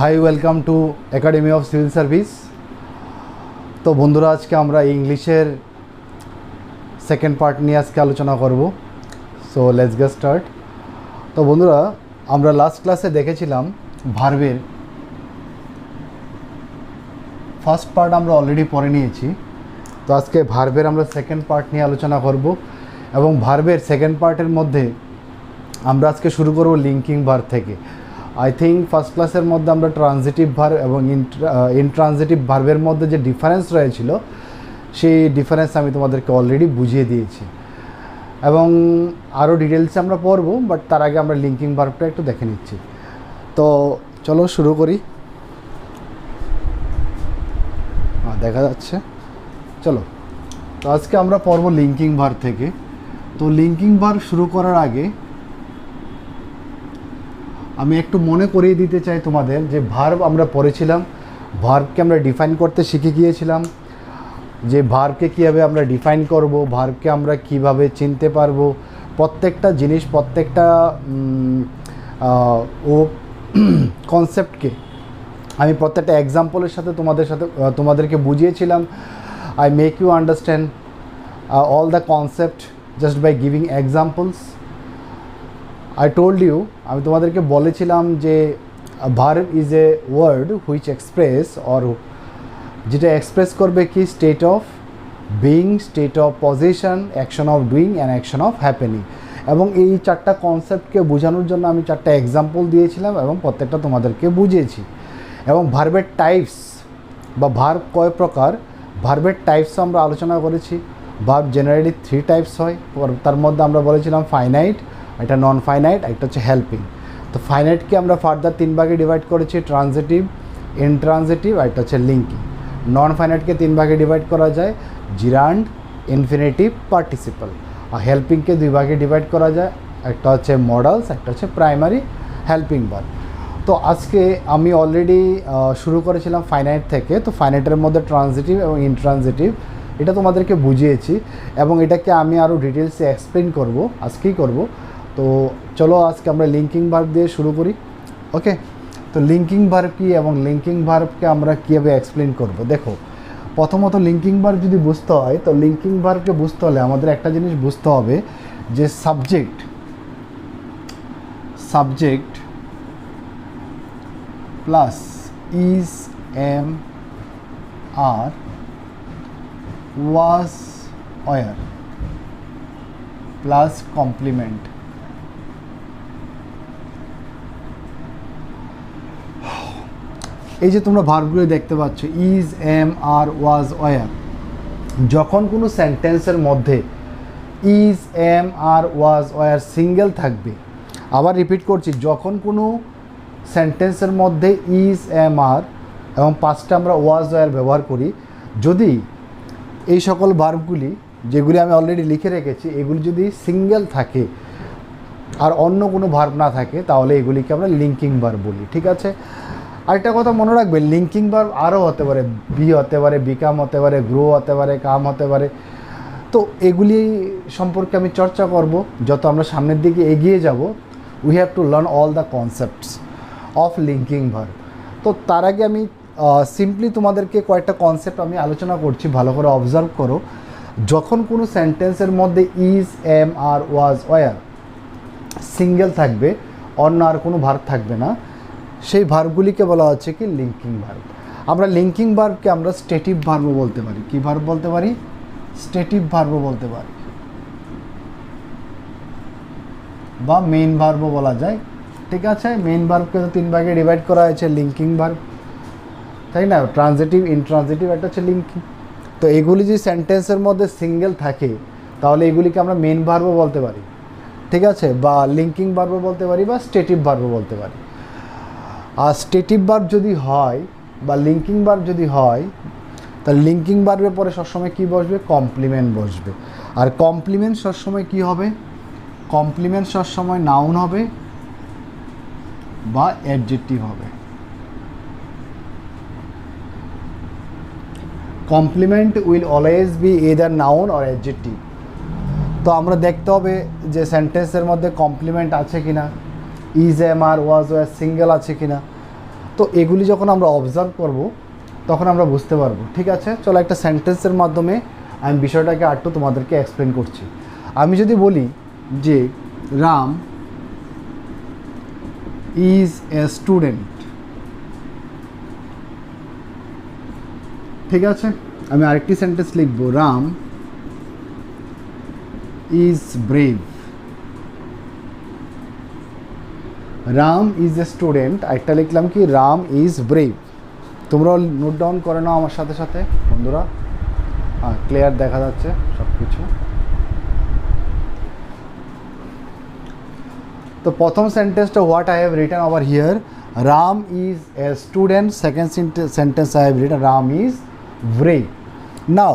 Hi welcome to academy of civil service. তো বন্ধুরা, আজকে আমরা ইংলিশের সেকেন্ড পার্ট নিয়ে আজকে আলোচনা করব। So let's get start. তো বন্ধুরা, আমরা লাস্ট ক্লাসে দেখেছিলাম ভার্বের ফার্স্ট পার্ট আমরা অলরেডি পড়ে নিয়েছি। তো আজকে ভার্বের আমরা সেকেন্ড পার্ট নিয়ে আলোচনা করব এবং ভার্বের সেকেন্ড পার্টের মধ্যে আমরা আজকে শুরু করব লিঙ্কিং ভার্ব থেকে। আই থিঙ্ক ফার্স্ট ক্লাসের মধ্যে আমরা ট্রানজিটিভ ভার্ব এবং ইনট্রানজিটিভ ভার্বের মধ্যে যে ডিফারেন্স রয়েছিল সেই ডিফারেন্স আমি তোমাদেরকে অলরেডি বুঝিয়ে দিয়েছি এবং আরও ডিটেলসে আমরা পড়বো, বাট তার আগে আমরা লিঙ্কিং ভার্বটা একটু দেখে নিচ্ছি। তো চলো শুরু করি। দেখা যাচ্ছে, চলো। তো আজকে আমরা পড়বো লিঙ্কিং ভার্ব থেকে। তো লিঙ্কিং ভার্ব শুরু করার আগে আমি একটু মনে করিয়ে দিতে চাই তোমাদের যে ভার্ব আমরা পড়েছিলাম, ভার্বকে আমরা ডিফাইন করতে শিখে গিয়েছিলাম যে ভার্বকে কীভাবে আমরা ডিফাইন করব, ভার্বকে আমরা কিভাবে চিনতে পারবো, প্রত্যেকটা জিনিস, প্রত্যেকটা কনসেপ্টকে আমি প্রত্যেকটা এক্সাম্পলের সাথে তোমাদেরকে বুঝিয়েছিলাম। I make you understand all the concept just by giving examples. I told you, আমি তোমাদেরকে বলেছিলাম যে verb is a word which express or যেটা এক্সপ্রেস করবে কি state of being, state of position, action of doing and action of happening. এবং এই চারটা কনসেপ্টকে বোঝানোর জন্য আমি চারটা এক্সাম্পল দিয়েছিলাম এবং প্রত্যেকটা তোমাদেরকে বুঝিয়েছি। এবং ভার্বের টাইপস বা ভার্ব কয় প্রকার, ভার্বের টাইপসও আমরা আলোচনা করেছি। ভার্ব জেনারেলি 3 টাইপস হয়। তার মধ্যে আমরা বলেছিলাম ফাইনাইট, এটা নন ফাইনাইট, একটা হচ্ছে হেল্পিং। তো ফাইনাইটকে আমরা ফার্দার 3 ভাগে ডিভাইড করেছি, ট্রানজিটিভ, ইনট্রানজিটিভ, আর একটা হচ্ছে লিঙ্কিং। নন ফাইনাইটকে 3 ভাগে ডিভাইড করা যায়, জিরান্ড, ইনফিনিটিভ, পার্টিসিপল। আর হেল্পিংকে 2 ভাগে ডিভাইড করা যায়, একটা হচ্ছে মডালস, একটা হচ্ছে প্রাইমারি হেল্পিং ভার্ব। তো আজকে আমি অলরেডি শুরু করেছিলাম ফাইনাইট থেকে। তো ফাইনাইটের মধ্যে ট্রানজিটিভ এবং ইনট্রানজিটিভ এটা তোমাদেরকে বুঝিয়েছি এবং এটাকে আমি আরও ডিটেলসে এক্সপ্লেন করব, আজকেই করব। তো চলো আজকে আমরা লিঙ্কিং ভার্ব দিয়ে শুরু করি। ওকে, তো লিঙ্কিং ভার্ব কী এবং লিঙ্কিং ভার্বকে আমরা কীভাবে এক্সপ্লেন করব। দেখো, প্রথমত লিঙ্কিং ভার্ব যদি বুঝতে হয়, তো লিঙ্কিং ভার্বকে বুঝতে হলে আমাদের একটা জিনিস বুঝতে হবে যে subject plus is, am, are, was, were plus complement. এই যে তোমরা ভার্বগুলো দেখতে পাচ্ছ, is, am, are, was, were, যখন কোনো সেন্টেন্সের মধ্যে is, am, are, was, were single থাকবে, আবার রিপিট করছি, যখন কোনো সেন্টেন্সের মধ্যে ইজ, এম, আর এবং 5টা আমরা ওয়াজ, ওয়ার ব্যবহার করি, যদি এই সকল ভার্বগুলি যেগুলি আমি অলরেডি লিখে রেখেছি এগুলি যদি সিঙ্গেল থাকে আর অন্য কোনো ভার্ব না থাকে, তাহলে এগুলিকে আমরা লিঙ্কিং ভার্ব বলি। ঠিক আছে, আরেকটা কথা মনে রাখবে, লিঙ্কিং ভার্ব আরও হতে পারে, বি হতে পারে, বিকাম হতে পারে, গ্রো হতে পারে, কাম হতে পারে। তো এগুলি সম্পর্কে আমি চর্চা করব যত আমরা সামনের দিকে এগিয়ে যাব। We have to learn all the concepts of linking verb. তো তার আগে আমি সিম্পলি তোমাদেরকে কয়েকটা কনসেপ্ট আমি আলোচনা করছি, ভালো করে অবজার্ভ করো। যখন কোনো সেন্টেন্সের মধ্যে is, am, are, was, were single থাকবে, অন্য আর কোনো ভার্ব থাকবে না, সেই ভার্বগুলিকে বলা হচ্ছে কি লিঙ্কিং ভার্ব। আমরা লিঙ্কিং ভার্বকে আমরা স্টেটিভ ভার্বও বলতে পারি। কী ভার্ব বলতে পারি? স্টেটিভ ভার্বও বলতে পারি বা মেইন ভার্বও বলা যায়। ঠিক আছে, মেইন ভার্বকে তো 3 ভাগে ডিভাইড করা হয়েছে, লিঙ্কিং ভার্ব, তাই না? ট্রানজিটিভ, ইনট্রানজিটিভ, একটা হচ্ছে লিঙ্কিং। তো এগুলি যদি সেন্টেন্সের মধ্যে সিঙ্গেল থাকে তাহলে এগুলিকে আমরা মেইন ভার্বও বলতে পারি। ঠিক আছে, বা লিঙ্কিং ভার্বও বলতে পারি বা স্টেটিভ ভার্বও বলতে পারি। আর স্টেটিভ ভার্ব যদি হয় বা লিঙ্কিং ভার্ব যদি হয়, তাহলে লিঙ্কিং ভার্বের পরে সবসময় কী বসবে? কমপ্লিমেন্ট বসবে। আর কমপ্লিমেন্ট সবসময় কী হবে? কমপ্লিমেন্ট সবসময় নাউন হবে বা অ্যাডজেক্টিভ হবে। Complement will always be either noun or adjective. তো আমরা দেখতে হবে যে সেন্টেন্সের মধ্যে কমপ্লিমেন্ট আছে কিনা, is, am, are, was, were single আছে কিনা। তো এগুলি যখন আমরা অবজার্ভ করব তখন আমরা বুঝতে পারবো। ঠিক আছে, চলো একটা সেন্টেন্সের মাধ্যমে আমি বিষয়টাকে আরেকটু তোমাদেরকে এক্সপ্লেন করছি। আমি যদি বলি যে রাম ইজ এ স্টুডেন্ট, ঠিক আছে, আমি আরেকটি সেন্টেন্স লিখব, Ram is brave. Ram is a student, একটা লিখলাম কি রাম ইজ ব্রেভ। তোমরাও নোট ডাউন করে নাও আমার সাথে সাথে বন্ধুরা। হ্যাঁ, ক্লিয়ার দেখা যাচ্ছে সব কিছু। তো প্রথম সেন্টেন্সটা what I have written over here, Ram is a student. Second sentence I have written Ram is brave. Now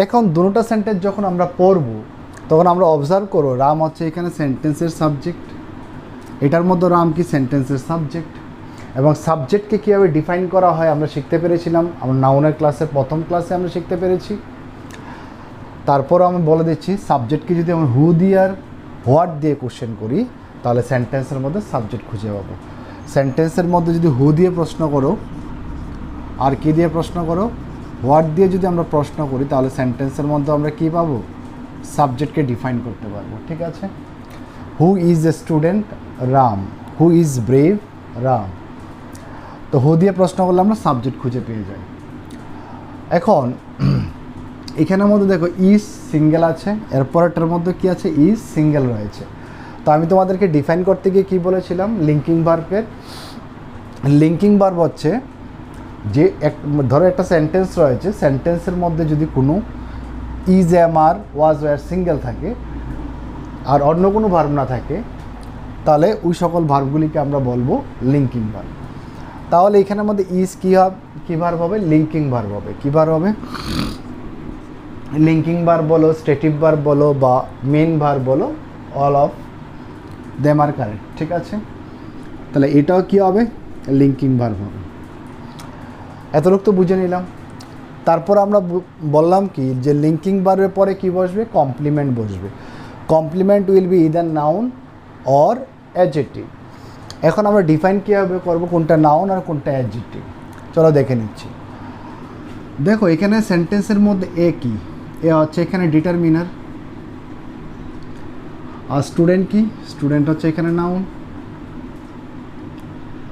এখন দুটোটা সেন্টেন্স যখন আমরা পড়ব তখন আমরা অবজার্ভ করো, রাম হচ্ছে এখানে সেন্টেন্সের সাবজেক্ট, এটার মধ্যে রাম কি সেন্টেন্সের সাবজেক্ট, এবং সাবজেক্টকে কীভাবে ডিফাইন করা হয় আমরা শিখতে পেরেছিলাম আমরা নাউনের ক্লাসের প্রথম ক্লাসে আমরা শিখতে পেরেছি। তারপরও আমি বলে দিচ্ছি, সাবজেক্টকে যদি আমরা হু দিয়ে আর হোয়াট দিয়ে কোশ্চেন করি তাহলে সেন্টেন্সের মধ্যে সাবজেক্ট খুঁজে পাবো। সেন্টেন্সের মধ্যে যদি হু দিয়ে প্রশ্ন করো আর কী দিয়ে প্রশ্ন করো, হোয়াট দিয়ে যদি আমরা প্রশ্ন করি তাহলে সেন্টেন্সের মধ্যে আমরা কী পাবো, সাবজেক্টকে ডিফাইন করতে পারবো। ঠিক আছে, who is a student, Ram. Who is brave, Ram. তো হু দিয়ে প্রশ্ন করলে আমরা সাবজেক্ট খুঁজে পেয়ে যাই। এখন এখানের মধ্যে দেখো ইজ সিঙ্গেল আছে, এরপরটার মধ্যে কি আছে, ইজ সিঙ্গেল রয়েছে। তো আমি তোমাদেরকে ডিফাইন করতে গিয়ে কী বলেছিলাম, লিঙ্কিং ভার্বের লিঙ্কিং ভার্ব হচ্ছে যে ধরো একটা সেন্টেন্স রয়েছে, সেন্টেন্সের মধ্যে যদি কোনো is, am, are, was, were single থাকে আর অন্য কোনো ভার্ব না থাকে তাহলে ওই সকল ভার্বগুলিকে আমরা বলবো লিঙ্কিং ভার্ব। তাহলে এখানের মধ্যে ইজ কী ভার্ব হবে, লিঙ্কিং ভার্ব হবে। কী ভার্ব হবে, লিঙ্কিং ভার্ব বলো, স্টেটিভ ভার্ব বলো বা মেন ভার্ব বলো, all of them are correct. ঠিক আছে, তাহলে এটাও কী হবে, লিঙ্কিং ভার্ব হবে। এতটুকু তো বুঝে নিলাম। তারপর আমরা বললাম কি যে লিঙ্কিং ভার্বের পরে কি বসবে, কমপ্লিমেন্ট বসবে। Complement will be either noun or adjective. এখন আমরা ডিফাইন কীভাবে করবো কোনটা নাউন আর কোনটা অ্যাডজেক্টিভ, চলো দেখে নিচ্ছি। দেখো এখানে সেন্টেন্সের মধ্যে এ কি, এ হচ্ছে এখানে ডিটারমিনার, আর স্টুডেন্ট কি, স্টুডেন্ট হচ্ছে এখানে নাউন।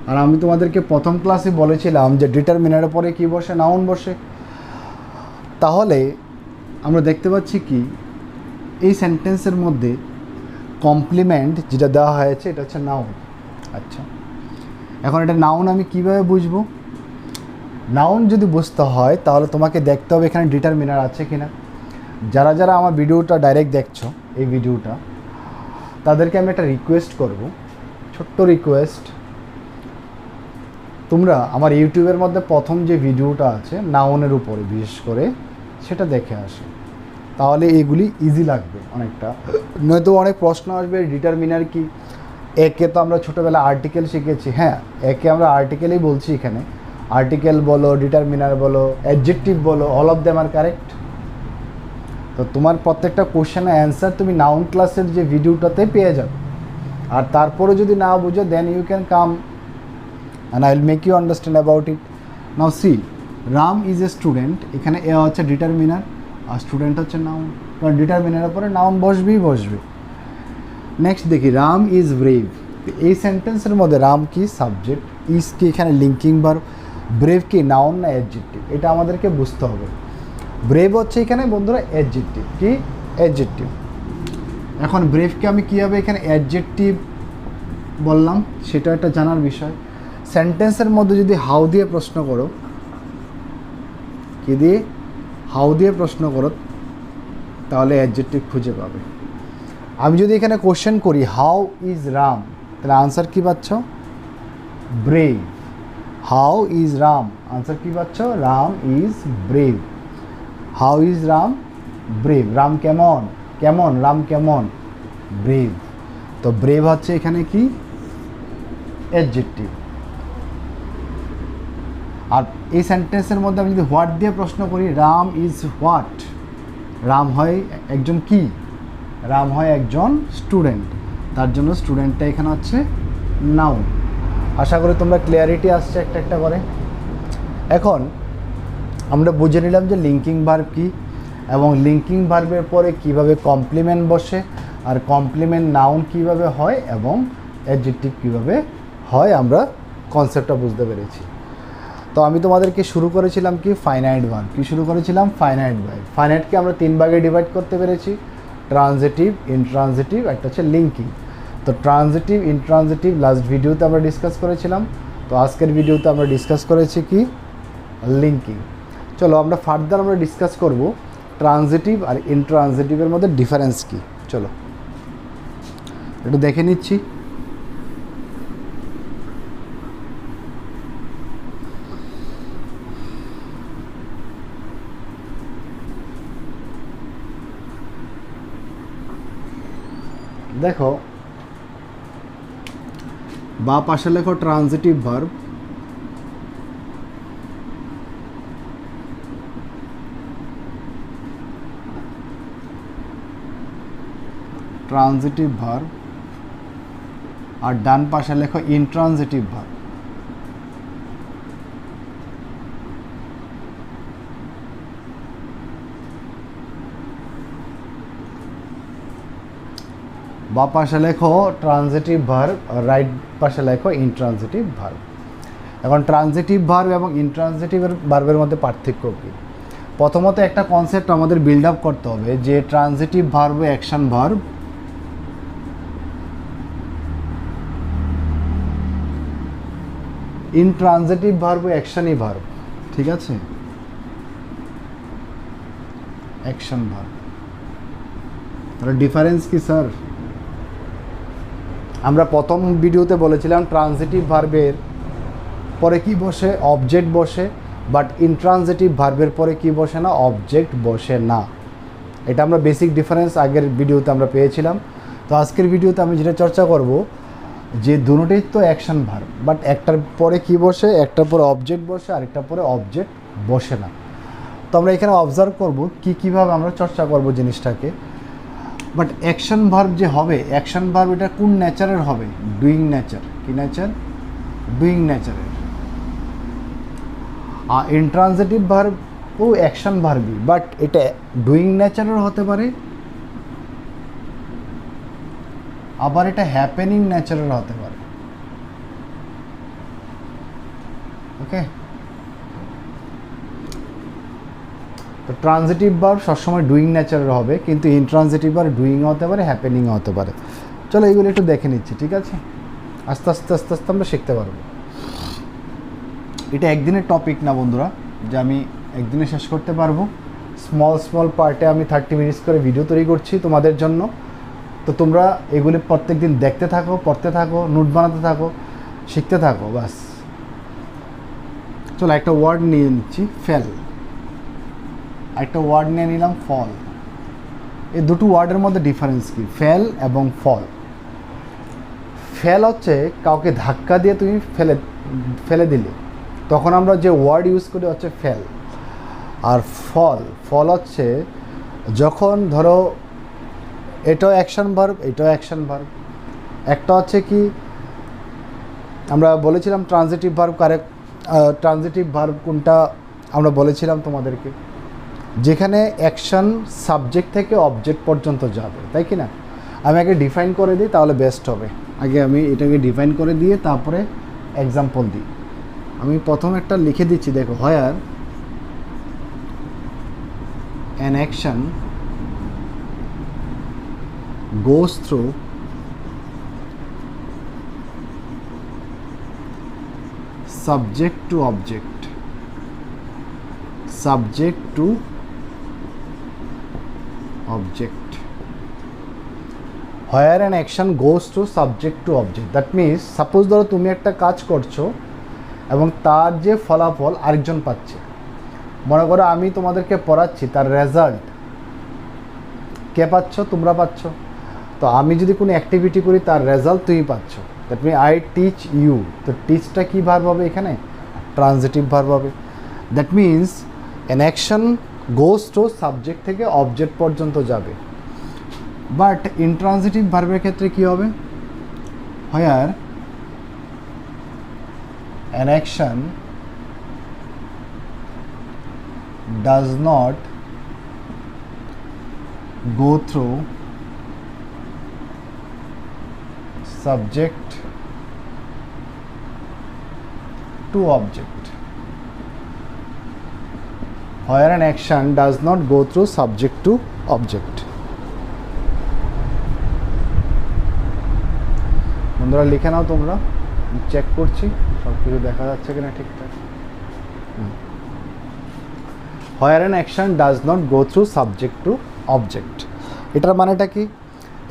আর আমি তোমাদেরকে প্রথম ক্লাসে বলেছিলাম যে ডিটারমিনারের পরে কি বসে, নাউন বসে। তাহলে আমরা দেখতে পাচ্ছি কি এই সেন্টেন্সের মধ্যে কমপ্লিমেন্ট যেটা দেওয়া হয়েছে এটা হচ্ছে নাউন। আচ্ছা, এখন এটা নাউন আমি কিভাবে বুঝবো, নাউন যদি বুঝতে হয় তাহলে তোমাকে দেখতে হবে এখানে ডিটারমিনার আছে কিনা। যারা যারা আমার ভিডিওটা ডাইরেক্ট দেখছো এই ভিডিওটা, তাদেরকে আমি একটা রিকোয়েস্ট করব, ছোট্ট রিকোয়েস্ট, তোমরা আমার ইউটিউবের মধ্যে প্রথম যে ভিডিওটা আছে নাউনের উপরে বিশেষ করে সেটা দেখে আসো, তাহলে এগুলি ইজি লাগবে অনেকটা। নয়তো অনেক প্রশ্ন আসবে ডিটারমিনার কি, একে তো আমরা ছোটোবেলা আর্টিকেল শিখেছি, হ্যাঁ একে আমরা আর্টিকেলই বলছি, এখানে আর্টিকেল বলো, ডিটারমিনার বলো, অ্যাডজেক্টিভ বলো, all of them are correct. তো তোমার প্রত্যেকটা কোশ্চেনের অ্যান্সার তুমি নাউন ক্লাসের যে ভিডিওটাতে পেয়ে যাবে। আর তারপরে যদি না বুঝো then you can come and I will make you understand about it. Now see, Ram is a student, এখানে এ হচ্ছে ডিটারমিনার আর স্টুডেন্ট হচ্ছে নাউন, কারণ ডিটারমিনারের পরে নাউন বসবেই বসবে। নেক্সট দেখি রাম ইজ ব্রেভ, এই সেন্টেন্সের মধ্যে রাম কি সাবজেক্ট, ইজ কি এখানে লিঙ্কিং ভার্ব, ব্রেভ কি নাউন না অ্যাডজেক্টিভ, এটা আমাদেরকে বুঝতে হবে। ব্রেভ হচ্ছে এখানে বন্ধুরা অ্যাডজেক্টিভ, কি অ্যাডজেক্টিভ। এখন ব্রেভকে আমি কীভাবে এখানে অ্যাডজেক্টিভ বললাম সেটা একটা জানার বিষয়। সেন্টেন্সের মধ্যে যদি হাউ দিয়ে প্রশ্ন করো, কি দিয়ে, হাউ দিয়ে প্রশ্ন করো তাহলে অ্যাডজেক্টিভ খুঁজে পাবে। আমি যদি এখানে কোশ্চেন করি হাউ ইজ রাম, তাহলে আনসার কী পাচ্ছ, brave. How is Ram, answer কী পাচ্ছ, Ram is brave. How is Ram, brave. Ram কেমন, কেমন, রাম কেমন, ব্রেভ। তো ব্রেভ হচ্ছে এখানে কি অ্যাডজেক্টিভ। আর এই সেন্টেন্সের মধ্যে আমি যদি হোয়াট দিয়ে প্রশ্ন করি, রাম ইজ হোয়াট, রাম হয় একজন কি, রাম হয় একজন স্টুডেন্ট, তার জন্য স্টুডেন্টটা এখানে হচ্ছে নাউন। আশা করি তোমরা ক্লিয়ারিটি আসছে একটা একটা করে। এখন আমরা বুঝে নিলাম যে লিঙ্কিং ভার্ব কী এবং লিঙ্কিং ভার্বের পরে কিভাবে কমপ্লিমেন্ট বসে আর কমপ্লিমেন্ট নাউন কিভাবে হয় এবং অ্যাডজেক্টিভ কিভাবে হয়, আমরা কনসেপ্টটা বুঝতে পেরেছি। তো আমি তোমাদেরকে শুরু করেছিলাম কি ফাইনাইট ভার্ব, কি শুরু করেছিলাম ফাইনাইট ভার্ব। ফাইনাইটকে আমরা 3 ভাগে ডিভাইড করতে পেরেছি, ট্রানজিটিভ, ইনট্রানজিটিভ, একটা হচ্ছে লিঙ্কিং। তো ট্রানজিটিভ, ইনট্রানজিটিভ লাস্ট ভিডিওতে আমরা ডিসকাস করেছিলাম। তো আজকের ভিডিওতে আমরা ডিসকাস করেছি কি লিঙ্কিং। চলো আমরা ফার্দার আমরা ডিসকাস করব ট্রানজিটিভ আর ইনট্রানজিটিভের মধ্যে ডিফারেন্স কী। চলো একটু দেখে নিচ্ছি। দেখো বা পাশে লেখো ট্রানজিটিভ ভার্ব, ট্রানজিটিভ ভার্ব, আর ডান পাশে লেখো ইনট্রানজিটিভ ভার্ব। বা পাশে লেখো ট্রানজিটিভ ভার্ব, রাইট পাশে লেখো ইনট্রানজিটিভ ভার্ব। এখন ট্রানজিটিভ ভার্ব এবং ইনট্রানজিটিভ ভার্বের মধ্যে পার্থক্য কী? প্রথমত একটা কনসেপ্ট আমাদের বিল্ড আপ করতে হবে যে transitive verb action verb, intransitive verb অ্যাকশনই ভার্ব। ঠিক আছে, অ্যাকশন ভার্ব। তাহলে ডিফারেন্স কি স্যার? আমরা প্রথম ভিডিওতে বলেছিলাম ট্রানজিটিভ ভার্বের পরে কি বসে, অবজেক্ট বসে, বাট ইনট্রানজিটিভ ভার্বের পরে কি বসে না, অবজেক্ট বসে না। এটা আমরা বেসিক ডিফারেন্স আগের ভিডিওতে আমরা পেয়েছিলাম। তো আজকের ভিডিওতে আমি যেটা চর্চা করব যে দুটোই তো অ্যাকশন ভার্ব, বাট একটার পরে কি বসে, একটার পরে অবজেক্ট বসে, আরেকটার পরে অবজেক্ট বসে না। তো আমরা এখানে অবজার্ভ করব কীভাবে আমরা চর্চা করব জিনিসটাকে। বাট অ্যাকশন ভার্ব যে হবে, অ্যাকশন ভার্ব এটা কোন নেচারের হবে? Doing nature. কি নেচার? ডুইং নেচারের। আর ইনট্রানজিটিভ ভার্ব ও অ্যাকশন ভার্বই, বাট এটা ডুইং নেচারের হতে পারে, আবার এটা হ্যাপেনিং নেচারের হতে পারে। ওকে, তো ট্রানজিটিভ ভার্ব সবসময় ডুইং নেচারের হবে, কিন্তু ইনট্রানজিটিভ ভার্ব ডুইং হতে পারে, হ্যাপেনিং হতে পারে। চলো এইগুলো একটু দেখে নিচ্ছি, ঠিক আছে? আস্তে আস্তে আস্তে আস্তে আমরা শিখতে পারবো। এটা একদিনের টপিক না বন্ধুরা, যে আমি একদিনে শেষ করতে পারবো। স্মল পার্টে আমি 30 মিনিটস করে ভিডিও তৈরি করছি তোমাদের জন্য। তো তোমরা এগুলি প্রত্যেক দিন দেখতে থাকো, পড়তে থাকো, নোট বানাতে থাকো, শিখতে থাকো, বাস। চলো একটা ওয়ার্ড নিয়ে নিচ্ছি, ফেল। একটা ওয়ার্ড নিয়ে নিলাম, ফল। এই দুটো ওয়ার্ডের মধ্যে ডিফারেন্স কি? ফেল এবং ফল। ফেল হচ্ছে কাউকে ধাক্কা দিয়ে তুমি ফেলে দিলে, তখন আমরা যে ওয়ার্ড ইউজ করি হচ্ছে ফেল। আর ফল হচ্ছে যখন ধরো এটাও অ্যাকশন ভার্ব, এটাও অ্যাকশন ভার্ব। একটা হচ্ছে কি আমরা বলেছিলাম transitive verb correct, transitive verb কোনটা আমরা বলেছিলাম তোমাদেরকে, যেখানে অ্যাকশন সাবজেক্ট থেকে অবজেক্ট পর্যন্ত যাবে, তাই কি না? আমি আগে ডিফাইন করে দিই, তাহলে বেস্ট হবে। আগে আমি এটাকে ডিফাইন করে দিয়ে তারপরে এক্সাম্পল দিই। আমি প্রথম একটা লিখে দিচ্ছি, দেখো, where an action goes through subject to object, subject to object. Where an action goes to subject to object, that means suppose ধরো তুমি একটা কাজ করছো এবং তার যে ফলাফল আরেকজন পাচ্ছে। মনে করো আমি তোমাদেরকে পড়াচ্ছি, তার রেজাল্ট কে পাচ্ছ? তোমরা পাচ্ছ। তো আমি যদি কোনো অ্যাক্টিভিটি করি, তার রেজাল্ট তুমি পাচ্ছ। That mean I teach you. তো টিচটা কী ভার্ব হবে এখানে? ট্রানজিটিভ ভার্ব হবে। That means an action goes to subject থেকে অবজেক্ট পর্যন্ত যাবে। বাট ইনট্রানজিটিভ ভার্বের ক্ষেত্রে কী হবে? হোয়ার an action does not go through subject to object. Where an action does not go through subject to object. বন্ধুরা লিখে নাও তোমরা, চেক করছি সব কিছু দেখা যাচ্ছে কিনা ঠিকঠাক। Where an action does not go through subject to object, এটার মানেটা কি?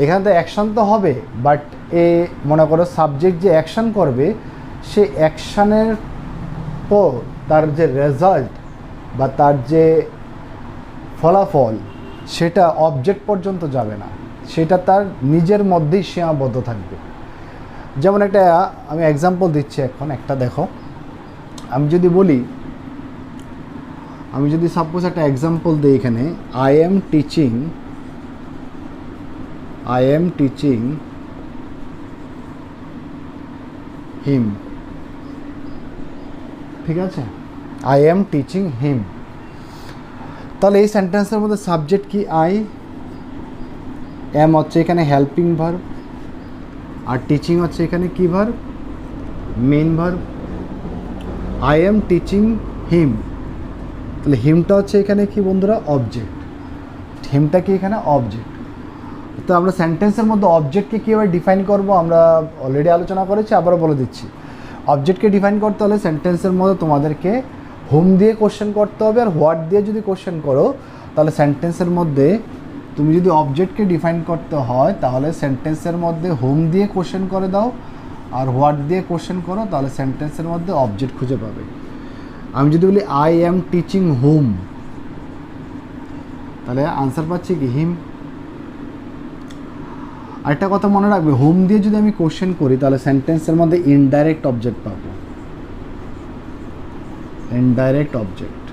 এখানে তো অ্যাকশন তো হবে, বাট মনে করো সাবজেক্ট যে অ্যাকশন করবে সে অ্যাকশানের পর তার যে রেজাল্ট বা তার যে ফলাফল সেটা অবজেক্ট পর্যন্ত যাবে না, সেটা তার নিজের মধ্যেই সীমাবদ্ধ থাকবে। যেমন একটা আমি এক্সাম্পল দিচ্ছি এখন, একটা দেখো, আমি যদি সাপোজ একটা এক্সাম্পল দিই এখানে, আই এম টিচিং হিম, ঠিক আছে, আই এম টিচিং হিম, তাহলে এই সেন্টেন্সের মধ্যে সাবজেক্ট কি? আই, এম হচ্ছে এখানে হেল্পিং ভার্ব, আর টিচিং হচ্ছে এখানে কি verb? Main verb. I am teaching him, তাহলে হিমটা হচ্ছে এখানে কি বন্ধুরা? অবজেক্ট। হিমটা কি এখানে? অবজেক্ট। তো আমরা সেন্টেন্সের মধ্যে অবজেক্টকে কীভাবে ডিফাইন করব আমরা অলরেডি আলোচনা করেছি, আবারও বলে দিচ্ছি। অবজেক্টকে ডিফাইন করতে হলে সেন্টেন্সের মধ্যে তোমাদেরকে হোম দিয়ে কোশ্চেন করতে হবে, আর হোয়াট দিয়ে যদি কোশ্চেন করো তাহলে সেন্টেন্সের মধ্যে তুমি যদি অবজেক্টকে ডিফাইন করতে হয় তাহলে সেন্টেন্সের মধ্যে হোম দিয়ে কোশ্চেন করে দাও, আর হোয়াট দিয়ে কোশ্চেন করো তাহলে সেন্টেন্সের মধ্যে অবজেক্ট খুঁজে পাবে। আমি যদি বলি আই এম টিচিং হোম, তাহলে আনসার পাচ্ছি কি? হিম। আরেকটা কথা মনে রাখবে, হোম দিয়ে যদি আমি কোশ্চেন করি তাহলে সেন্টেন্সের মধ্যে ইনডাইরেক্ট অবজেক্ট পাবো, ইনডাইরেক্ট অবজেক্ট।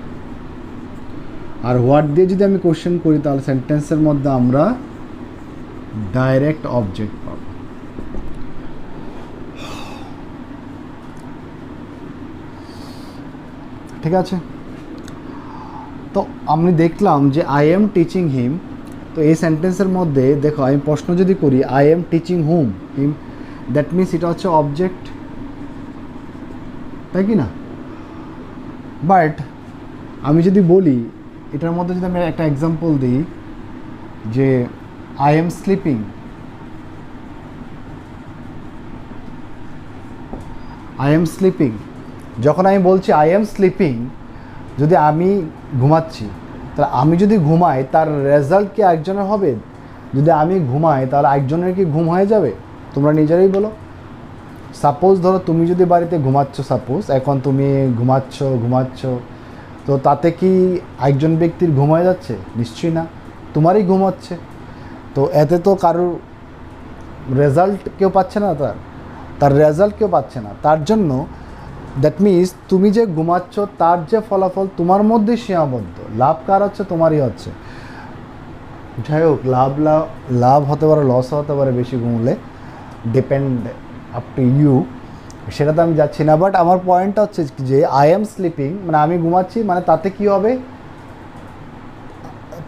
আর হোয়াট দিয়ে যদি আমি কোশ্চেন করি তাহলে সেন্টেন্সের মধ্যে আমরা ডাইরেক্ট অবজেক্ট পাবো। ঠিক আছে, তো আমি দেখলাম যে আই এম টিচিং হিম, তো এই সেন্টেন্সের মধ্যে দেখো আমি প্রশ্ন যদি করি I am teaching him, that means এটা হচ্ছে অবজেক্ট, তাই কি না? বাট আমি যদি বলি এটার মধ্যে যদি আমি একটা এক্সাম্পল দিই যে আই এম স্লিপিং, যখন আমি বলছি আই এম স্লিপিং, যদি আমি ঘুমাচ্ছি, তাহলে আমি যদি ঘুমাই তার রেজাল্ট কি একজনের হবে? যদি আমি ঘুমাই তাহলে একজনের কি ঘুম হয়ে যাবে? তোমরা নিজেরাই বলো। সাপোজ ধরো তুমি যদি বাড়িতে ঘুমাচ্ছ, সাপোজ এখন তুমি ঘুমাচ্ছ, তো তাতে কি একজন ব্যক্তির ঘুম হয়ে যাচ্ছে? নিশ্চয়ই না, তোমারই ঘুম হচ্ছে। তো এতে তো কারোর রেজাল্ট কেউ পাচ্ছে না, তার রেজাল্ট কেউ পাচ্ছে না। তার জন্য দ্যাট মিনস তুমি যে ঘুমাচ্ছ তার যে ফলাফল তোমার মধ্যেই সীমাবদ্ধ, লাভ কার হচ্ছে? তোমারই হচ্ছে। যাই হোক, লাভ হতে পারে, লস হতে পারে বেশি ঘুমলে, ডিপেন্ড আপ টু ইউ, সেটা তো আমি যাচ্ছি না। বাট আমার পয়েন্টটা হচ্ছে যে আই এম স্লিপিং মানে আমি ঘুমাচ্ছি, মানে তাতে কি হবে?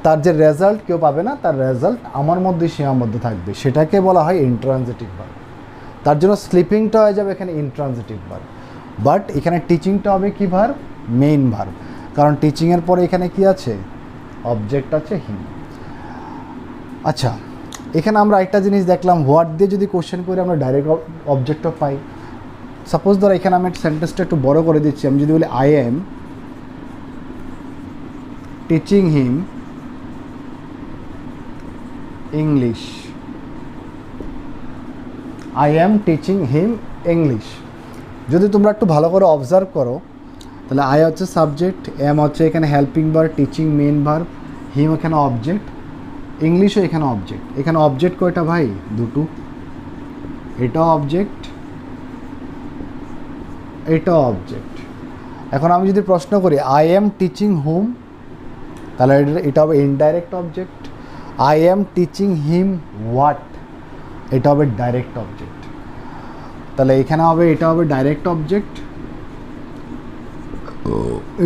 তার যে রেজাল্ট কেউ পাবে না, তার রেজাল্ট আমার মধ্যেই সীমাবদ্ধ থাকবে, সেটাকে বলা হয় ইন্ট্রানজিটিভ ভার্ব। তার জন্য স্লিপিংটা হয়ে যাবে এখানে ইন্ট্রানজিটিভ ভার্ব, বাট এখানে টিচিংটা হবে কি ভার্ব? মেইন ভার্ব, কারণ টিচিংয়ের পরে এখানে কি আছে? অবজেক্ট আছে, হিম। আচ্ছা, এখানে আমরা একটা জিনিস দেখলাম, হোয়াট দিয়ে যদি কোশ্চেন করি আমরা ডাইরেক্ট অবজেক্টও পাই। সাপোজ ধরো এখানে আমি একটা সেন্টেন্সটা একটু বড় করে দিচ্ছি, আমি যদি বলি I am teaching him English, I am teaching him English. যদি তোমরা একটু ভালো করে অবজার্ভ করো তাহলে আই হচ্ছে সাবজেক্ট, এম হচ্ছে এখানে helping verb, teaching main verb, him এখানে অবজেক্ট, ইংলিশও এখানে অবজেক্ট। এখানে অবজেক্ট কয়টা ভাই? দুটো, এটাও অবজেক্ট, এটাও অবজেক্ট। এখন আমি যদি প্রশ্ন করি আই এম টিচিং হোম, তাহলে এটা হবে indirect object. I am teaching him what, এটা হবে ডাইরেক্ট অবজেক্ট। তাহলে এখানে হবে, এটা হবে ডাইরেক্ট অবজেক্ট,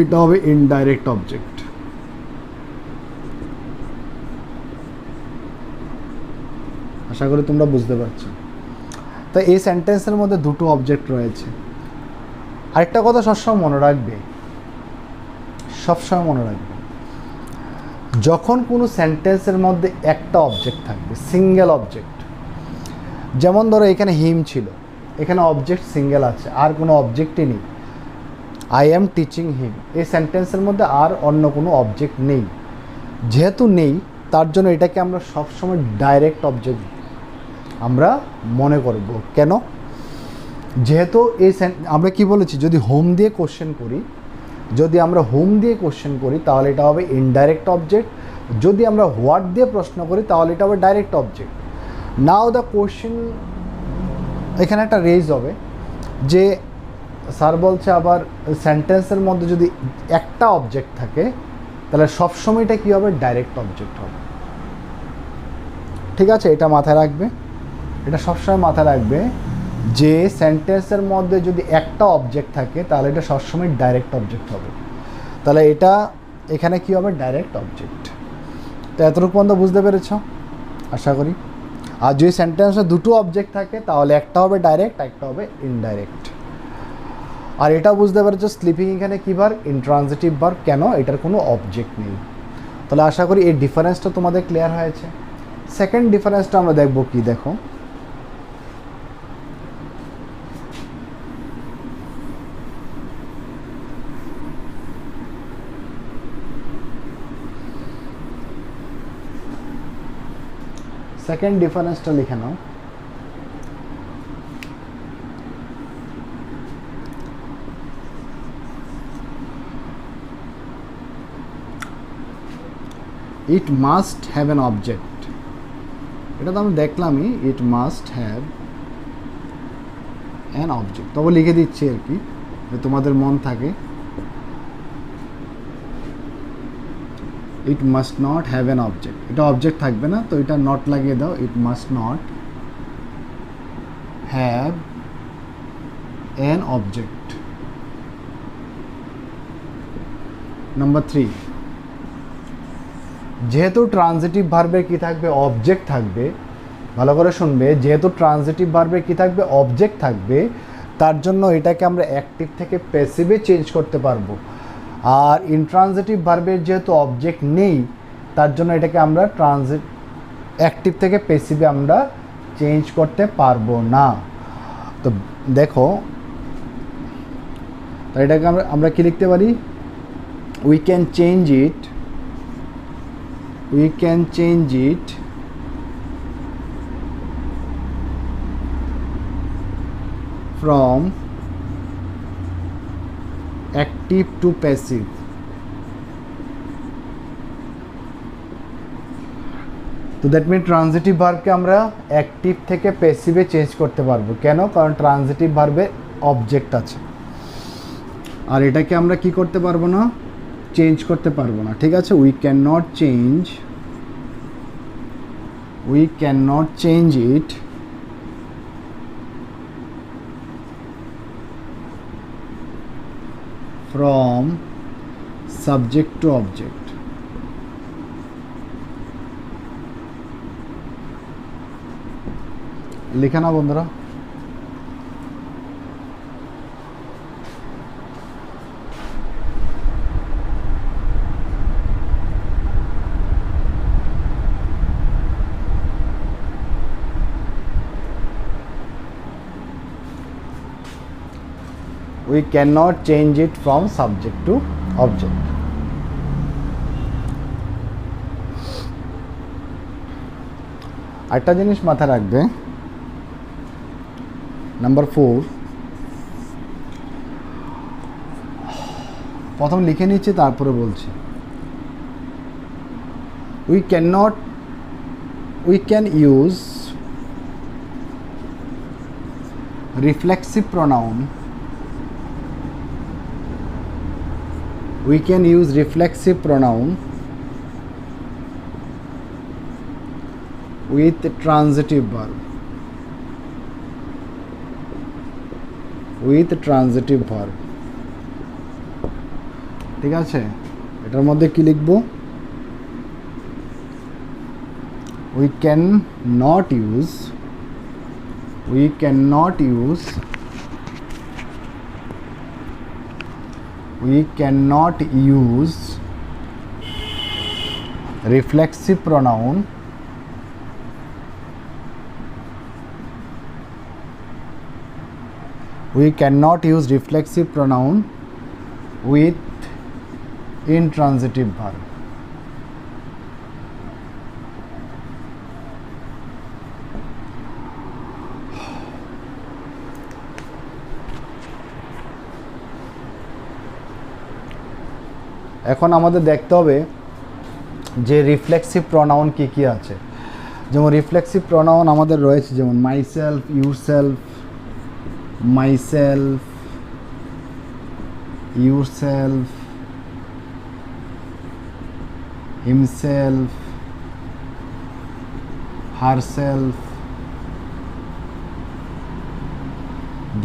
এটা হবে ইনডাইরেক্ট অবজেক্ট। আশা করি তোমরা বুঝতে পারছো। তো এই সেন্টেন্সের মধ্যে দুটো অবজেক্ট রয়েছে। আরেকটা কথা সবসময় মনে রাখবে, যখন কোনো সেন্টেন্সের মধ্যে একটা অবজেক্ট থাকবে, সিঙ্গেল অবজেক্ট, যেমন ধরো এখানে হিম ছিল, এখানে অবজেক্ট সিঙ্গেল আছে, আর কোনো অবজেক্টই নেই। আই অ্যাম টিচিং হিম, এই সেন্টেন্সের মধ্যে আর অন্য কোনো অবজেক্ট নেই। যেহেতু নেই, তার জন্য এটাকে আমরা সবসময় ডাইরেক্ট অবজেক্ট আমরা মনে করব। কেন? যেহেতু এই আমরা কি বলেছি, যদি হোম দিয়ে কোশ্চেন করি, তাহলে এটা হবে ইনডাইরেক্ট অবজেক্ট। যদি আমরা হোয়াট দিয়ে প্রশ্ন করি তাহলে এটা হবে direct object. Now the question, এখানে একটা রেজ হবে যে স্যার বলছে আবার সেন্টেন্সের মধ্যে যদি একটা অবজেক্ট থাকে তাহলে সবসময় এটা কী হবে, ডাইরেক্ট অবজেক্ট হবে। ঠিক আছে, এটা মাথায় রাখবে, এটা সবসময় মাথায় রাখবে যে সেন্টেন্সের মধ্যে যদি একটা অবজেক্ট থাকে তাহলে এটা সবসময় ডাইরেক্ট অবজেক্ট হবে। তাহলে এটা এখানে কী হবে, ডাইরেক্ট অবজেক্ট। তো এতটুকু পর্যন্ত বুঝতে পেরেছ আশা করি। আর যদি সেন্টেন্সে দুটো অবজেক্ট থাকে তাহলে একটা হবে ডাইরেক্ট, একটা হবে ইনডাইরেক্ট। আর এটা বুঝতে পেরেছো স্লিপিং এখানে কী ভার্ব, ইনট্রানজিটিভ ভার্ব। কেন? এটার কোনো অবজেক্ট নেই। তাহলে আশা করি এই ডিফারেন্সটা তোমাদের ক্লিয়ার হয়েছে। সেকেন্ড ডিফারেন্সটা আমরা দেখব কি, দেখো সেকেন্ড ডিফারেন্সটা লিখে নাও। It must have an object, এটা তো আমি দেখলামই, it must have an object. তবে লিখে দিচ্ছি আর কি, তোমাদের মন থাকে। It must not have an object, এটা অবজেক্ট থাকবে না, তো এটা নট লাগিয়ে দাও। It must not have an object. Number 3, যেহেতু ট্রানজিটিভ ভার্বের কী থাকবে, অবজেক্ট থাকবে। ভালো করে শুনবে, যেহেতু ট্রানজিটিভ ভার্বের কী থাকবে, অবজেক্ট থাকবে, তার জন্য এটাকে আমরা অ্যাক্টিভ থেকে প্যাসিভে চেঞ্জ করতে পারবো। আর ইনট্রানজিটিভ ভার্বের যেহেতু অবজেক্ট নেই, তার জন্য এটাকে আমরা অ্যাক্টিভ থেকে প্যাসিভে আমরা চেঞ্জ করতে পারবো না। তো দেখো, তাই এটাকে আমরা কি লিখতে পারি, we can change it from active to passive। তো দ্যাট মিন ট্রানজিটিভ ভার্বকে আমরা অ্যাক্টিভ থেকে প্যাসিভে চেঞ্জ করতে পারবো। কেন? কারণ ট্রানজিটিভ ভার্বে অবজেক্ট আছে, আর এটাকে আমরা কি করতে পারবো না, চেঞ্জ করতে পারবো না। ঠিক আছে, we cannot change it from subject to object। লিখে না বন্ধুরা। We cannot change it from subject to object। একটা জিনিস মাথায় রাখবে, নাম্বার 4, প্রথম লিখে নিচ্ছি তারপরে বলছি। we can use reflexive pronoun, we can use reflexive pronoun with transitive verb, with transitive verb। ঠিক আছে, এটার মধ্যে কি লিখব? we cannot use reflexive pronoun with intransitive verb. এখন আমাদের দেখতে হবে যে রিফ্লেক্সিভ প্রনাউন কি কি আছে। যেমন রিফ্লেক্সিভ প্রনাউন আমাদের রয়েছে, যেমন myself, yourself, myself, yourself, himself, herself,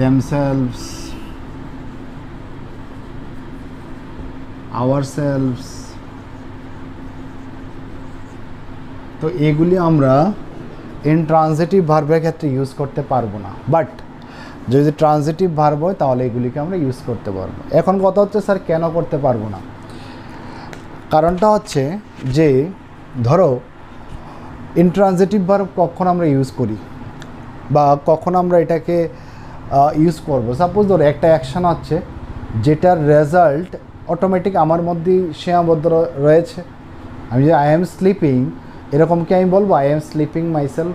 themselves, ourselves। তো এগুলি আমরা ইনট্রানজিটিভ ভার্বের ক্ষেত্রে ইউজ করতে পারবো না, বাট যদি ট্রানজিটিভ ভার্ব হয় তাহলে এগুলিকে আমরা ইউজ করতে পারবো। এখন কথা হচ্ছে স্যার কেন করতে পারবো না? কারণটা হচ্ছে যে ধরো ইনট্রানজিটিভ ভার্ব কখন আমরা ইউজ করি বা কখন আমরা এটাকে ইউজ করব। সাপোজ ধরো একটা অ্যাকশান হচ্ছে যেটার রেজাল্ট অটোমেটিক আমার মধ্যেই সীমাবদ্ধ রয়েছে। আমি যে আই এম স্লিপিং, এরকম কি আমি বলবো I am sleeping myself?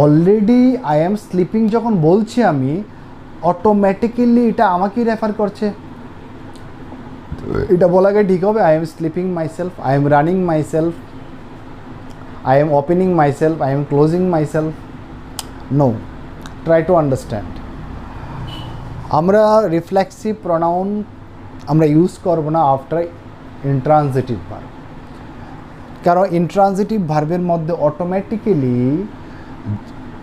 Already I am sleeping যখন বলছি আমি, অটোমেটিক্যালি এটা আমাকেই রেফার করছে। এটা বলাকে ঠিক হবে I am sleeping myself, I am running myself, I am opening myself, I am closing myself? No, try to understand. আমরা রিফ্লেক্সিভ প্রনাউন আমরা ইউজ করব না আফটার ইন্ট্রানজিটিভ ভার্ব, কারণ ইন্ট্রানজিটিভ ভার্বের মধ্যে অটোমেটিক্যালি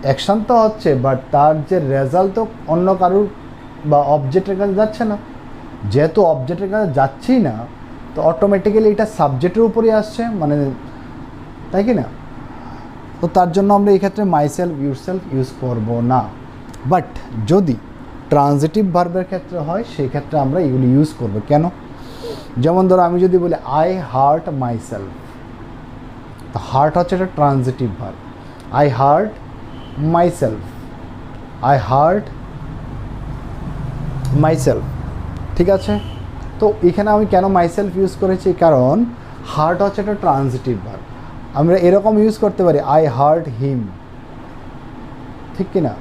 অ্যাকশন তো হচ্ছে, বাট তার যে রেজাল্ট তো অন্য কারোর বা অবজেক্টের কাছে যাচ্ছে না। যেহেতু অবজেক্টের কাছে যাচ্ছেই না, তো অটোমেটিক্যালি এটা সাবজেক্টের উপরেই আসছে, মানে তাই কি না? তো তার জন্য আমরা এই ক্ষেত্রে মাইসেলফ, ইউরসেলফ ইউজ করব না। বাট যদি ট্রানজিটিভ ভার্বের ক্ষেত্রে হয় সেই ক্ষেত্রে আমরা এগুলি ইউজ করব। কেন? যেমন ধরো আমি যদি বলি আই হার্ট মাইসেলফ, তো হার্ট হচ্ছে একটা transitive verb. I hurt myself, I hurt myself, ঠিক আছে? তো এখানে আমি কেন মাইসেলফ ইউজ করেছি? কারণ হার্ট হচ্ছে একটা ট্রানজিটিভ ভার্ব। আমরা এরকম ইউজ করতে পারি আই হার্ট হিম, ঠিক কি না?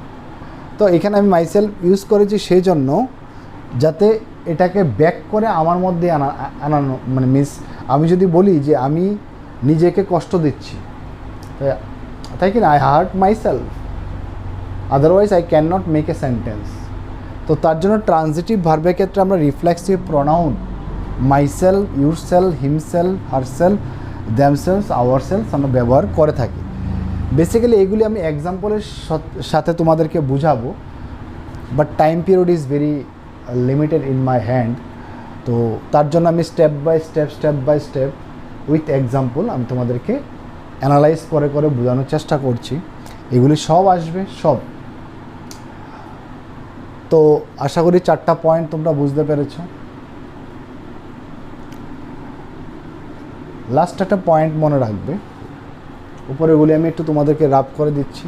তো এখানে আমি মাইসেলফ ইউজ করেছি সেই জন্য যাতে এটাকে ব্যাক করে আমার মধ্যে আনানো, মানে মিস আমি যদি বলি যে আমি নিজেকে কষ্ট দিচ্ছি, তাই কি না? I hurt myself, otherwise I can not make a sentence. তো তার জন্য ট্রানজিটিভ ভার্বের ক্ষেত্রে আমরা reflexive pronoun myself, yourself, himself, herself, themselves, ourselves আমরা ব্যবহার করে থাকি। বেসিক্যালি এগুলি আমি এক্সাম্পলের সাথে তোমাদেরকে বুঝাবো, but time period is very limited in my hand. তো তার জন্য আমি step by step with example আমি তোমাদেরকে অ্যানালাইজ করে বোঝানোর চেষ্টা করছি। এগুলি সব আসবে, সব। তো আশা করি 4টা পয়েন্ট তোমরা বুঝতে পেরেছো। লাস্ট একটা পয়েন্ট মনে রাখবে, উপরেগুলি আমি একটু তোমাদেরকে রাব করে দিচ্ছি।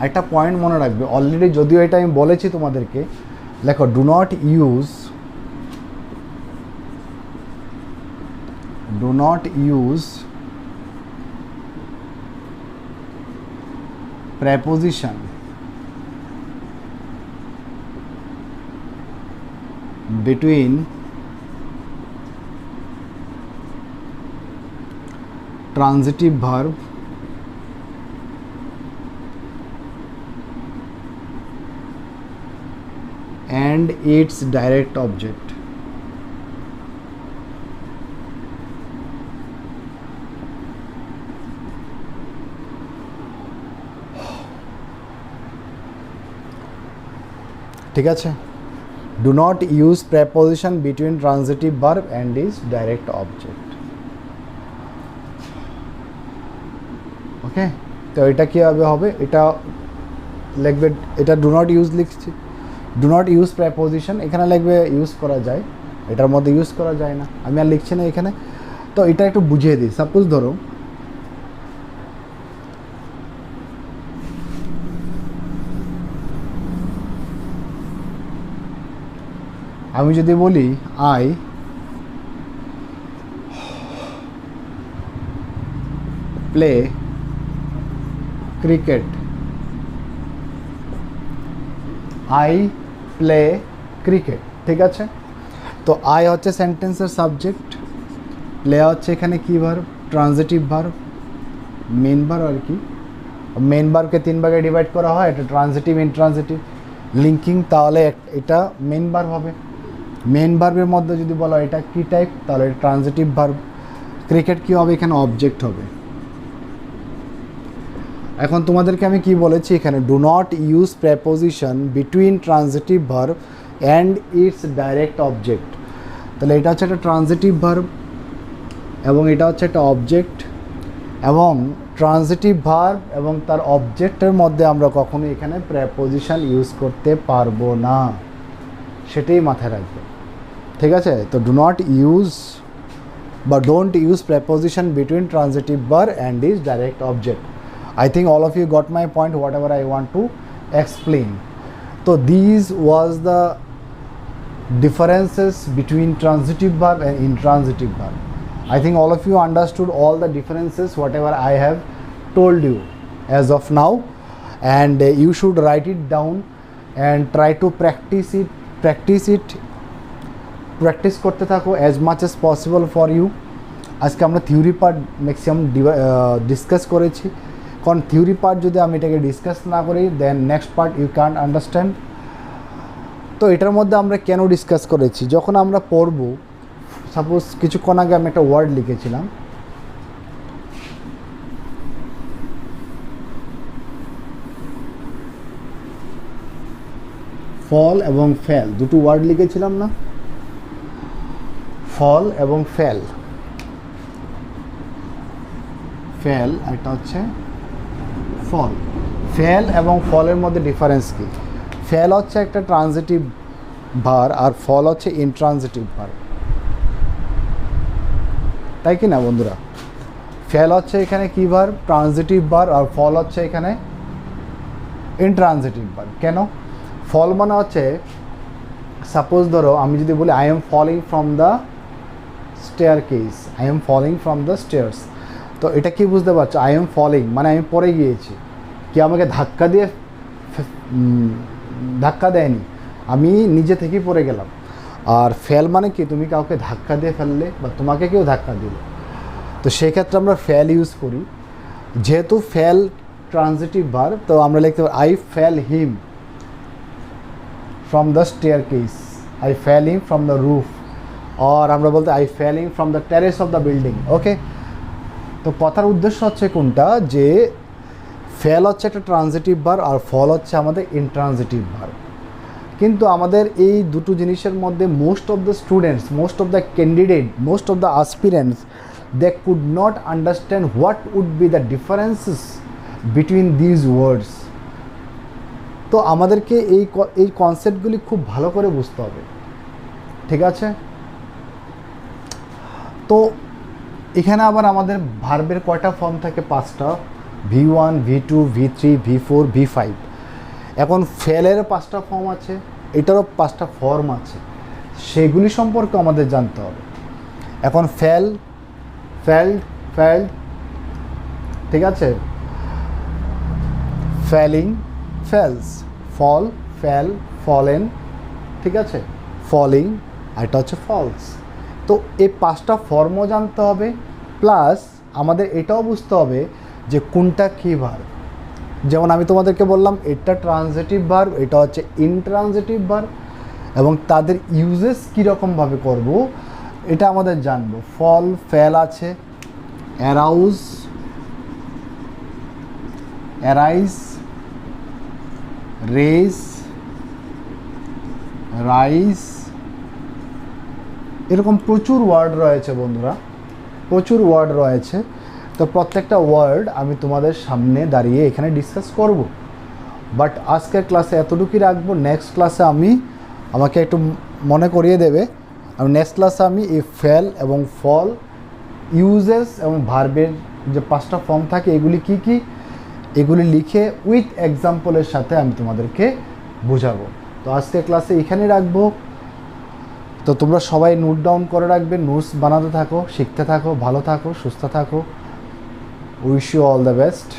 একটা পয়েন্ট মনে রাখবে, অলরেডি যদিও এটা আমি বলেছি তোমাদেরকে, লেখো do not use preposition between transitive verb and its direct object. ঠিক আছে, do not use preposition between transitive verb and is direct object. Okay, তো এটা কীভাবে হবে, এটা লিখবে, এটা ডু নট ইউজ লিখছি, ডু নট ইউজ প্রেপোজিশন, এখানে লিখবে ইউজ করা যায়, এটার মধ্যে ইউজ করা যায় না, আমি আর লিখছি না এখানে। তো এটা একটু বুঝিয়ে দিই। সাপোজ ধরো আমি যদি বলি I play cricket, I play cricket, ঠিক আছে। তো আই হচ্ছে সেন্টেন্সের সাবজেক্ট, প্লে হচ্ছে এখানে কী verb, transitive verb, main verb আর কি। মেন ভার্বকে 3 ভাগে ডিভাইড করা হয়, এটা ট্রানজিটিভ, ইনট্রানজিটিভ, লিঙ্কিং, তাহলে এটা মেন ভার্ব হবে। মেন ভার্বের মধ্যে যদি বলো এটা কী টাইপ, তাহলে ট্রানজিটিভ ভার্ব। ক্রিকেট কী হবে, এখানে অবজেক্ট হবে। এখন তোমাদেরকে আমি কি বলেছি এখানে, do not use preposition between transitive verb and it's direct object. তাহলে এটা হচ্ছে একটা ট্রানজিটিভ ভার্ব এবং এটা হচ্ছে একটা অবজেক্ট, এবং ট্রানজিটিভ ভার্ব এবং তার অবজেক্টের মধ্যে আমরা কখনো এখানে প্রেপোজিশন ইউজ করতে পারবো না, সেটাই মাথায় রাখবে, ঠিক আছে। তো ডু নট ইউজ বা don't use preposition between transitive verb and is direct object. I think all of you got my point, whatever I want to explain. So these was the differences between transitive verb and intransitive verb. I think all of you understood all the differences whatever I have told you as of now, and you should write it down and try to practice করতে থাকো as much as possible for you. আজকে আমরা theory part maximum discuss করেছি, কারণ theory part যদি আমি এটাকে discuss না করি then next part you can't understand. তো এটার মধ্যে আমরা কেন ডিসকাস করেছি, যখন আমরা পড়ব, সাপোজ কিছুক্ষণ আগে আমি একটা ওয়ার্ড লিখেছিলাম, ফল এবং ফেল, দুটো ওয়ার্ড লিখেছিলাম না, ফল এবং ফেল, ফেল এটা হচ্ছে ফল। ফেল এবং ফলের মধ্যে ডিফারেন্স কি, ফেল হচ্ছে একটা ট্রানজিটিভ ভার্ব আর ফল হচ্ছে ইনট্রানজিটিভ ভার্ব, তাই কি না বন্ধুরা? ফেল হচ্ছে এখানে কি ভার্ব, ট্রানজিটিভ ভার্ব, আর ফল হচ্ছে এখানে ইনট্রানজিটিভ ভার্ব। কেন? ফল মানে হচ্ছে, সাপোজ ধরো আমি যদি বলি I am falling from the staircase, I am falling from the stairs, তো এটা কি বুঝতে পারছো, আই এম ফলিং মানে আমি পড়ে গিয়েছি, কি আমাকে ধাক্কা দেয়নি, আমি নিজে থেকেই পড়ে গেলাম। আর ফেল মানে কি, তুমি কাউকে ধাক্কা দিয়ে ফেললে বা তোমাকে কেউ ধাক্কা দিল, তো সেক্ষেত্রে আমরা ফেল ইউজ করি। যেহেতু ফেল ট্রানজিটিভ ভার্ব, তো আমরা লিখতে পারি I fell him from the staircase, I fell him from the roof, আর আমরা বলতে I fell him from the terrace of the building. Okay, তো কথার উদ্দেশ্য হচ্ছে কোনটা, যে ফেল হচ্ছে একটা ট্রানজিটিভ ভার্ব আর ফল হচ্ছে আমাদের ইনট্রানজিটিভ ভার্ব। কিন্তু আমাদের এই দুটো জিনিসের মধ্যে most of the students, most of the candidate, most of the aspirants, they could not understand what would be the differences between these words. তো আমাদেরকে এই কনসেপ্টগুলি খুব ভালো করে বুঝতে হবে, ঠিক আছে। তো এখানে আবার আমাদের ভার্বের কয়টা ফর্ম থাকে, 5টা, V1, V2, V3, V4, V5। এখন ফেলের 5টা ফর্ম আছে, এটারও 5টা ফর্ম আছে, সেগুলি সম্পর্কে আমাদের জানতে হবে। এখন ফেল, ঠিক আছে, ফেলিং, ফেলস, ফল, ফেল, ফলেন, ঠিক আছে, ফলিং, আর এটা হচ্ছে ফলস। তো এই 5টা ফর্মও জানতে হবে, প্লাস আমাদের এটাও বুঝতে হবে যে কোনটা কী ভার্ব। যেমন আমি তোমাদেরকে বললাম এটা ট্রানজিটিভ ভার্ব, এটা হচ্ছে ইনট্রানজিটিভ ভার্ব, এবং তাদের ইউজেস কীরকমভাবে করব এটা আমাদের জানবো। ফল, ফেল আছে, অ্যারাউজ, অ্যারাইজ, রেজ, রাইস, এরকম প্রচুর ওয়ার্ড রয়েছে বন্ধুরা, প্রচুর ওয়ার্ড রয়েছে। তো প্রত্যেকটা ওয়ার্ড আমি তোমাদের সামনে দাঁড়িয়ে এখানে ডিসকাস করব। বাট আজকের ক্লাসে এতটুকুই রাখবো। নেক্সট ক্লাসে আমাকে একটু মনে করিয়ে দেবে। আমি নেক্সট ক্লাসে আমি এই ফেল এবং ফল ইউজেস এবং ভার্বের যে 5টা ফর্ম থাকে এগুলি কি কি, এগুলি লিখে উইথ এক্সাম্পলের সাথে আমি তোমাদেরকে বোঝাবো। তো আজকের ক্লাসে এখানেই রাখবো। তো তোমরা সবাই নোট ডাউন করে রাখবে, নোটস বানাতে থাকো, শিখতে থাকো, ভালো থাকো, সুস্থ থাকো। Wish you all the best.